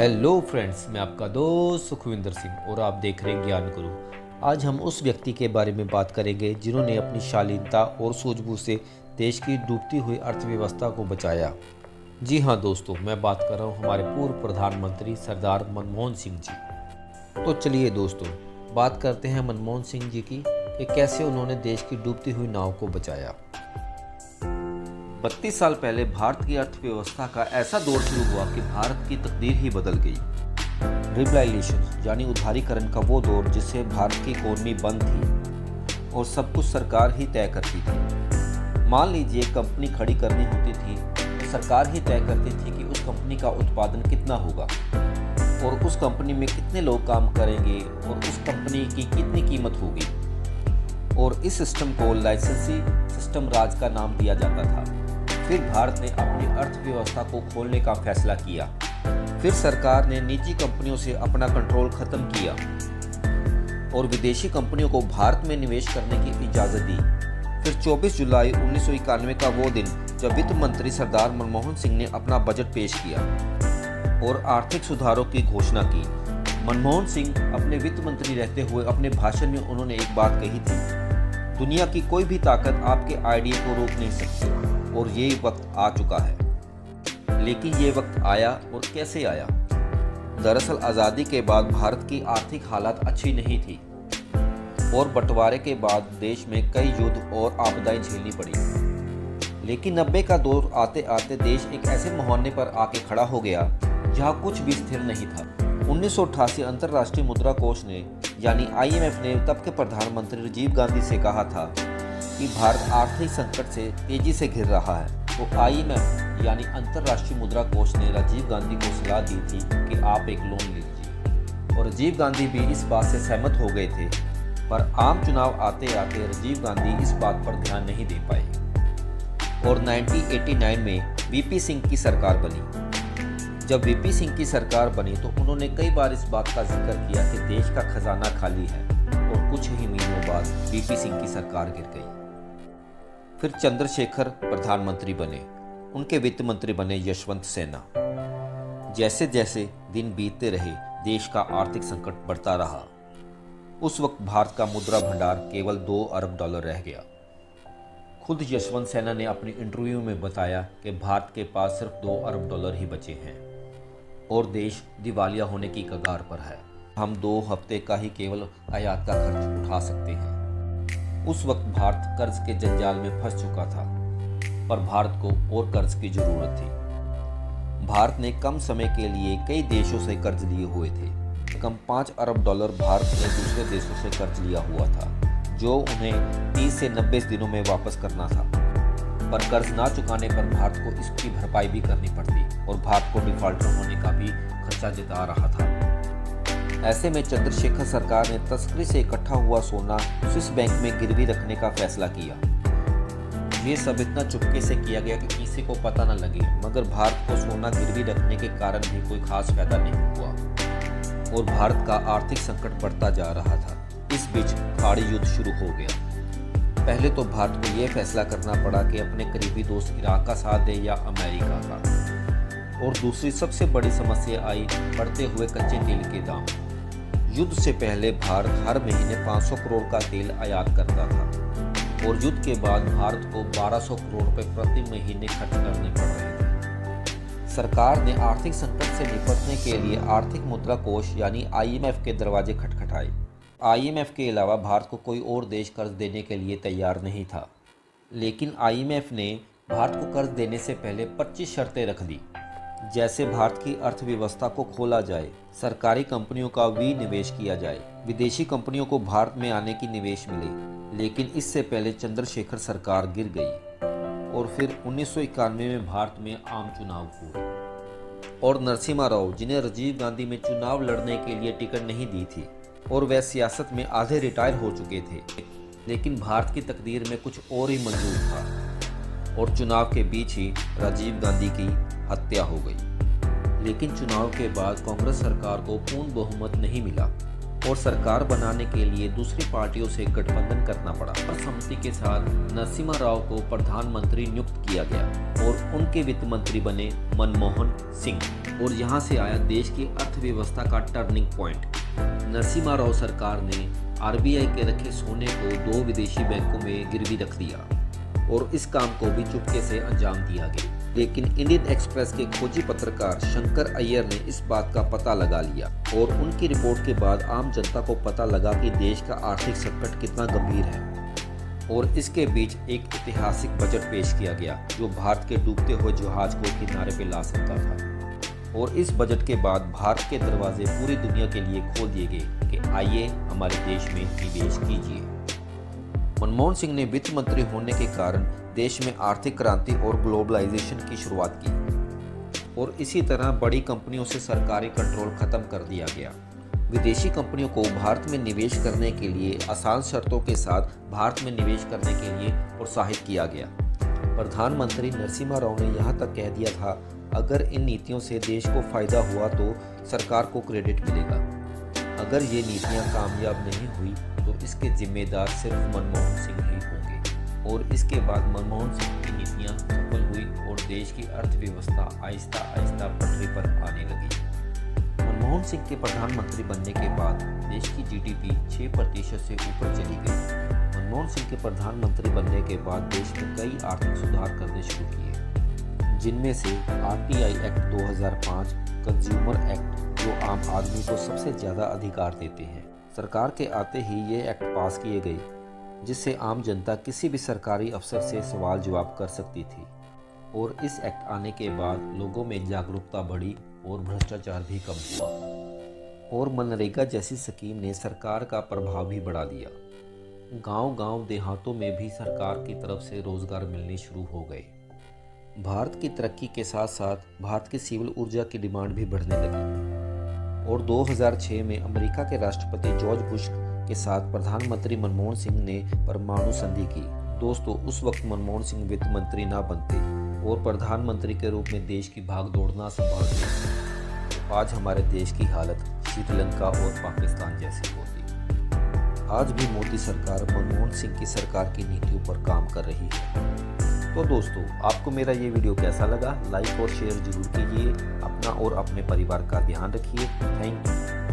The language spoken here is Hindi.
हेलो फ्रेंड्स, मैं आपका दोस्त सुखविंदर सिंह और आप देख रहे हैं ज्ञान गुरु। आज हम उस व्यक्ति के बारे में बात करेंगे जिन्होंने अपनी शालीनता और सूझबूझ से देश की डूबती हुई अर्थव्यवस्था को बचाया। जी हाँ दोस्तों, मैं बात कर रहा हूँ हमारे पूर्व प्रधानमंत्री सरदार मनमोहन सिंह जी। तो चलिए दोस्तों, बात करते हैं मनमोहन सिंह जी की कि कैसे उन्होंने देश की डूबती हुई नाव को बचाया। 32 साल पहले भारत की अर्थव्यवस्था का ऐसा दौर शुरू हुआ कि भारत की तकदीर ही बदल गई। लिबरलाइजेशन यानी उदारीकरण का वो दौर जिससे भारत की इकोनॉमी बंद थी और सब कुछ सरकार ही तय करती थी। मान लीजिए कंपनी खड़ी करनी होती थी तो सरकार ही तय करती थी कि उस कंपनी का उत्पादन कितना होगा और उस कंपनी में कितने लोग काम करेंगे और उस कंपनी की कितनी कीमत होगी। और इस सिस्टम को लाइसेंसी सिस्टम राज का नाम दिया जाता था। फिर भारत ने अपनी अर्थव्यवस्था को खोलने का फैसला किया। फिर सरकार ने निजी कंपनियों से अपना कंट्रोल खत्म किया और विदेशी कंपनियों को भारत में निवेश करने की इजाज़त दी। फिर 24 जुलाई 1991 का वो दिन जब वित्त मंत्री सरदार मनमोहन सिंह ने अपना बजट पेश किया और आर्थिक सुधारों की घोषणा की। मनमोहन सिंह अपने वित्त मंत्री रहते हुए अपने भाषण में उन्होंने एक बात कही थी, दुनिया की कोई भी ताकत आपके आइडिया को रोक नहीं सकती और ये वक्त आ चुका है। लेकिन ये वक्त आया और कैसे आया? दरअसल आज़ादी के बाद भारत की आर्थिक हालत अच्छी नहीं थी और बंटवारे के बाद देश में कई युद्ध और आपदाएं झेलनी पड़ी। लेकिन 90 का दौर आते आते देश एक ऐसे मुहाने पर आके खड़ा हो गया जहाँ कुछ भी स्थिर नहीं था। 1988 अंतर्राष्ट्रीय मुद्रा कोष ने यानी IMF ने तब के प्रधानमंत्री राजीव गांधी से कहा था कि भारत आर्थिक संकट से तेजी से घिर रहा है। तो IMF यानी अंतर्राष्ट्रीय मुद्रा कोष ने राजीव गांधी को सलाह दी थी कि आप एक लोन लीजिए और राजीव गांधी भी इस बात से सहमत हो गए थे। पर आम चुनाव आते आते राजीव गांधी इस बात पर ध्यान नहीं दे पाए और 1989 में VP सिंह की सरकार बनी। जब VP सिंह की सरकार बनी तो उन्होंने कई बार इस बात का जिक्र किया कि देश का खजाना खाली है और कुछ ही महीनों बाद VP सिंह की सरकार गिर गई। फिर चंद्रशेखर प्रधानमंत्री बने, उनके वित्त मंत्री बने यशवंत सिन्हा। जैसे जैसे दिन बीतते रहे देश का आर्थिक संकट बढ़ता रहा। उस वक्त भारत का मुद्रा भंडार केवल $2 अरब रह गया। खुद यशवंत सिन्हा ने अपनी इंटरव्यू में बताया कि भारत के पास सिर्फ $2 अरब ही बचे हैं और देश दिवालिया होने की कगार पर है। हम 2 हफ्ते का ही केवल आयात का खर्च उठा सकते हैं। उस वक्त भारत कर्ज के जंजाल में फंस चुका था, पर भारत को और कर्ज की जरूरत थी। भारत ने कम समय के लिए कई देशों से कर्ज लिए हुए थे। कम $5 अरब भारत ने दूसरे देशों से कर्ज लिया हुआ था, जो उन्हें 30 से 90 दिनों में वापस करना था। पर कर्ज ना चुकाने पर भारत को इसकी भरपाई भी करनी पड़ती और भारत को डिफॉल्टर होने का भी खर्चा जता रहा था। ऐसे में चंद्रशेखर सरकार ने तस्करी से इकट्ठा हुआ सोना स्विस बैंक में गिरवी रखने का फैसला किया। ये सब इतना चुपके से किया गया कि किसी को पता न लगे, मगर भारत को सोना गिरवी रखने के कारण भी कोई खास फायदा नहीं हुआ और भारत का आर्थिक संकट बढ़ता जा रहा था। इस बीच खाड़ी युद्ध शुरू हो गया। पहले तो भारत को यह फैसला करना पड़ा कि अपने करीबी दोस्त इराक का साथ दे या अमेरिका का। और दूसरी सबसे बड़ी समस्या आई बढ़ते हुए कच्चे तेल के दाम। युद्ध से पहले भारत हर महीने 500 करोड़ का तेल आयात करता था और युद्ध के बाद भारत को 1200 करोड़ रुपए प्रति महीने खर्च करने पड़ रहे थे। सरकार ने आर्थिक संकट से निपटने के लिए आर्थिक मुद्रा कोष यानी IMF के दरवाजे खटखटाए। IMF के अलावा भारत को कोई और देश कर्ज देने के लिए तैयार नहीं था, लेकिन IMF ने भारत को कर्ज देने से पहले 25 शर्तें रख दी। जैसे भारत की अर्थव्यवस्था को खोला जाए, सरकारी कंपनियों का विनिवेश किया जाए, विदेशी कंपनियों को भारत में आने की निवेश मिले। लेकिन इससे पहले चंद्रशेखर सरकार गिर गई और फिर 1991 में भारत में आम चुनाव हुए और नरसिम्हा राव, जिन्हें राजीव गांधी में चुनाव लड़ने के लिए टिकट नहीं दी थी और वह सियासत में आधे रिटायर हो चुके थे, लेकिन भारत की तकदीर में कुछ और ही मंजूर था और चुनाव के बीच ही राजीव गांधी की हत्या हो गई। लेकिन चुनाव के बाद कांग्रेस सरकार को पूर्ण बहुमत नहीं मिला और सरकार बनाने के लिए दूसरी पार्टियों से गठबंधन करना पड़ा। सर्वसम्मति के साथ नरसिम्हा राव को प्रधानमंत्री नियुक्त किया गया और उनके वित्त मंत्री बने मनमोहन सिंह। और यहाँ से आया देश की अर्थव्यवस्था का टर्निंग पॉइंट। नरसिम्हा राव सरकार ने आरबीआई के रखे सोने को 2 विदेशी बैंकों में गिरवी रख दिया और इस काम को भी चुपके से अंजाम दिया गया। लेकिन इंडियन एक्सप्रेस के खोजी पत्रकार शंकर अय्यर ने इस बात का पता लगा लिया और उनकी रिपोर्ट के बाद आम जनता को पता लगा कि देश का आर्थिक संकट कितना गंभीर है। और इसके बीच एक ऐतिहासिक बजट पेश किया गया जो भारत के डूबते हुए जहाज को किनारे पे ला सकता था। और इस बजट के बाद भारत के दरवाजे पूरी दुनिया के लिए खोल दिए गए कि आइए हमारे देश में निवेश कीजिए। मनमोहन सिंह ने वित्त मंत्री होने के कारण देश में आर्थिक क्रांति और ग्लोबलाइजेशन की शुरुआत की और इसी तरह बड़ी कंपनियों से सरकारी कंट्रोल खत्म कर दिया गया। विदेशी कंपनियों को भारत में निवेश करने के लिए आसान शर्तों के साथ भारत में निवेश करने के लिए प्रोत्साहित किया गया। प्रधानमंत्री नरसिम्हा राव ने यहाँ तक कह दिया था, अगर इन नीतियों से देश को फायदा हुआ तो सरकार को क्रेडिट मिलेगा। अगर ये नीतियाँ कामयाब नहीं हुई तो इसके जिम्मेदार सिर्फ मनमोहन सिंह ही होंगे। और इसके बाद मनमोहन सिंह की नीतियाँ सफल हुई और देश की अर्थव्यवस्था आहिस्ता आहिस्ता पटरी पर आने लगी। मनमोहन सिंह के प्रधानमंत्री बनने के बाद देश की जीडीपी 6% से ऊपर चली गई। मनमोहन सिंह के प्रधानमंत्री बनने के बाद देश में कई आर्थिक सुधार करने शुरू किए, जिनमें से आरटीआई एक्ट 2005, कंज्यूमर एक्ट जो आम आदमी को सबसे ज़्यादा अधिकार देते हैं, सरकार के आते ही ये एक्ट पास किए गए जिससे आम जनता किसी भी सरकारी अफसर से सवाल जवाब कर सकती थी। और इस एक्ट आने के बाद लोगों में जागरूकता बढ़ी और भ्रष्टाचार भी कम हुआ। और मनरेगा जैसी स्कीम ने सरकार का प्रभाव भी बढ़ा दिया। गांव-गांव देहातों में भी सरकार की तरफ से रोजगार मिलने शुरू हो गए। भारत की तरक्की के साथ साथ भारत की सिविल ऊर्जा की डिमांड भी बढ़ने लगी। और 2006 में अमेरिका के राष्ट्रपति जॉर्ज बुश के साथ प्रधानमंत्री मनमोहन सिंह ने परमाणु संधि की। दोस्तों, उस वक्त मनमोहन सिंह वित्त मंत्री ना बनते और प्रधानमंत्री के रूप में देश की भागदौड़ ना संभालते तो आज हमारे देश की हालत श्रीलंका और पाकिस्तान जैसी होती। आज भी मोदी सरकार मनमोहन सिंह की सरकार की नीतियों पर काम कर रही है। तो दोस्तों, आपको मेरा ये वीडियो कैसा लगा? लाइक और शेयर जरूर कीजिए। अपना और अपने परिवार का ध्यान रखिए। Thank you.